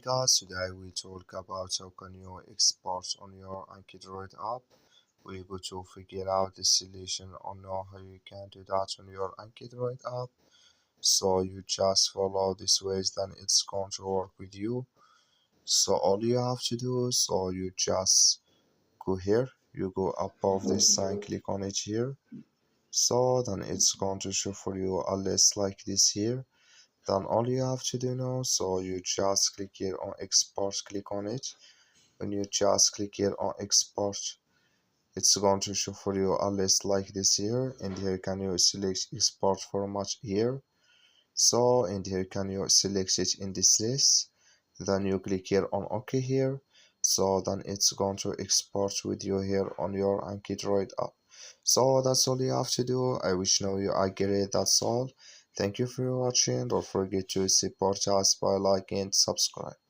Guys, today we talk about how can you export on your AnkiDroid app. We're going to figure out the solution on how you can do that on your AnkiDroid app. So you just follow these ways, then it's going to work with you. So all you have to do, so you just go here, you go above this sign, click on it here. So then it's going to show for you a list like this here. Then all you have to do now, so you just click here on export, click on it. When you just click here on export, it's going to show for you a list like this here, and here can you select export format here. So and here can you select it in this list, then you click here on OK here. So then it's going to export with you here on your AnkiDroid app. So that's all you have to do. I wish now you agree. That's all. Thank you for watching. Don't forget to support us by liking and subscribe.